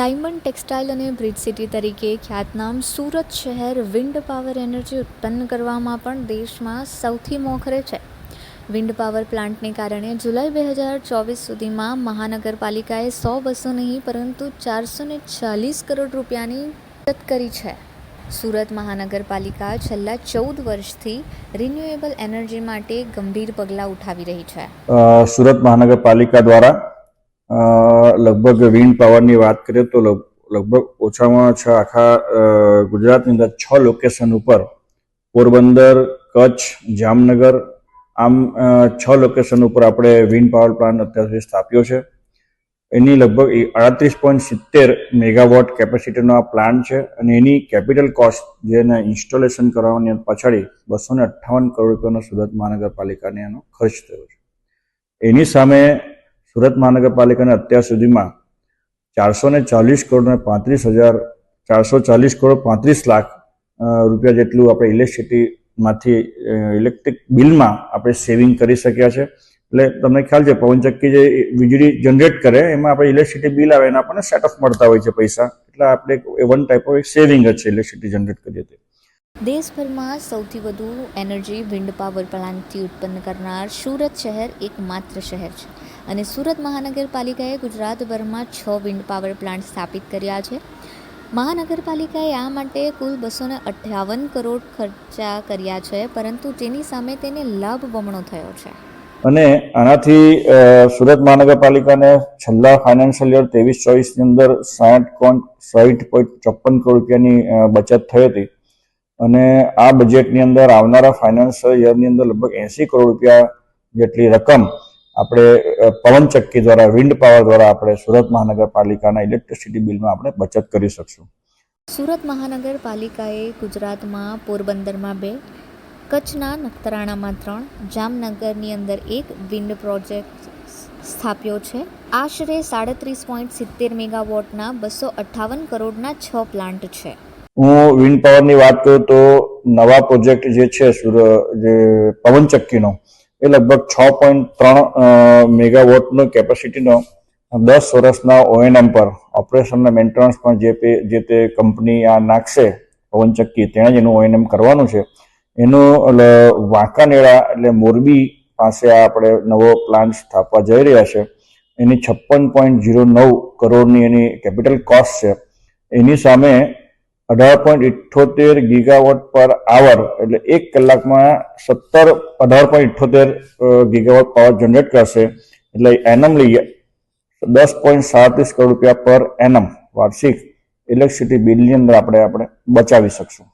Diamond textile અને bridge city તરીકે ખ્યાતનામ સુરત શહેર વિન્ડ પાવર એનર્જી ઉત્પન્ન કરવામાં પણ દેશમાં સૌથી મોખરે છે. વિન્ડ પાવર પ્લાન્ટને કારણે જુલાઈ 2024 સુધીમાં મહાનગરપાલિકાએ 100-200 નહીં પરંતુ 440 કરોડ રૂપિયાની બચત કરી છે. સુરત મહાનગરપાલિકા છેલ્લા 14 વર્ષથી રિન્યુએબલ એનર્જી માટે ગંભીર પગલાં ઉઠાવી રહી છે. સુરત મહાનગરપાલિકા દ્વારા લગભગ વિન્ડ પાવરની વાત કરીએ તો લગભગ ઓછામાં ઓછા આખા ગુજરાતની અંદર 6 લોકેશન ઉપર પોરબંદર, કચ્છ, જામનગર આમ 6 લોકેશન ઉપર આપણે વિન્ડ પાવર પ્લાન્ટ અત્યાર સુધી સ્થાપ્યો છે. એની લગભગ 38.70 મેગાવોટ કેપેસિટીનો આ પ્લાન્ટ છે અને એની કેપિટલ કોસ્ટ જેને ઇન્સ્ટોલેશન કરવાની પાછળ 258 કરોડ રૂપિયાનો સુરત મહાનગરપાલિકાને એનો ખર્ચ થયો છે. એની સામે સુરત મહાનગરપાલિકાને અત્યાર સુધીમાં 440 કરોડ 35 લાખ રૂપિયા જેટલું આપણે ઇલેક્ટ્રિસિટીમાંથી ઇલેક્ટ્રિક બિલમાં આપણે સેવિંગ કરી શક્યા છે. એટલે તમને ખ્યાલ છે પવનચક્કી જે વીજળી જનરેટ કરે એમાં આપણે ઇલેક્ટ્રિસિટી બિલ આવે એના આપણને સેટ ઓફ મળતા હોય છે પૈસા. એટલે આપણે વન ટાઈપ ઓફ સેવિંગ જ છે ઇલેક્ટ્રિસિટી જનરેટ કરીએ તો. દેશભરમાં સૌથી વધુ એનર્જી વિન્ડ પાવર પ્લાન્ટથી ઉત્પન્ન કરનાર સુરત શહેર એકમાત્ર શહેર છે અને સુરત મહાનગરપાલિકાએ ગુજરાતભરમાં 6 વિન્ડ પાવર પ્લાન્ટ સ્થાપિત કર્યા છે. મહાનગરપાલિકાએ આ માટે કુલ 258 કરોડ ખર્ચા કર્યા છે, પરંતુ તેની સામે તેને લાભ બમણો થયો છે. અને આનાથી સુરત મહાનગરપાલિકાને છેલ્લા ફાઇનાન્શિયલ યર 23-24ની અંદર 60.54 કરોડ રૂપિયાની બચત થઈ હતી અને આ બજેટની અંદર આવનારા ફાઇનાન્શિયલ યરની અંદર લગભગ 80 કરોડ રૂપિયા જેટલી રકમ આપણે પવનચક્કી દ્વારા વિન્ડ પાવર દ્વારા આપણે સુરત મહાનગરપાલિકાના ઇલેક્ટ્રિસિટી બિલમાં આપણે બચત કરી શકશું. સુરત મહાનગરપાલિકાએ ગુજરાતમાં પોરબંદરમાં 2, કચ્છના નખત્રાણામાં 3, જામનગરની અંદર 1 વિન્ડ પ્રોજેક્ટ સ્થાપ્યો છે. આશરે 37.70 મેગાવોટના 258 કરોડના 6 પ્લાન્ટ છે. હું વિન્ડ પાવરની વાત કરું તો નવા પ્રોજેક્ટ જે છે જે પવનચક્કીનો એ લગભગ 6.3 મેગાવોટનો કેપેસિટીનો 10 વર્ષના ONM પર ઓપરેશન અને મેન્ટેનન્સ પણ જે તે કંપની આ નાખશે પવનચક્કી તેણે જ એનું ONM કરવાનું છે. એનું વાંકાનેડા એટલે મોરબી પાસે આપણે નવો પ્લાન્ટ સ્થાપવા જઈ રહ્યા છે. એની 56.09 કરોડની એની કેપિટલ કોસ્ટ છે. એની સામે 18.78 ગીગાવોટ પર આવર એટલે 1 કલાકમાં 18.78 ગીગાવોટ પાવર જનરેટ કરશે. એટલે એનમલી 10.37 કરોડ રૂપિયા પર એનમ વાર્ષિક ઇલેક્ટ્રિસિટી બિલની અંદર આપણે બચાવી શકશું.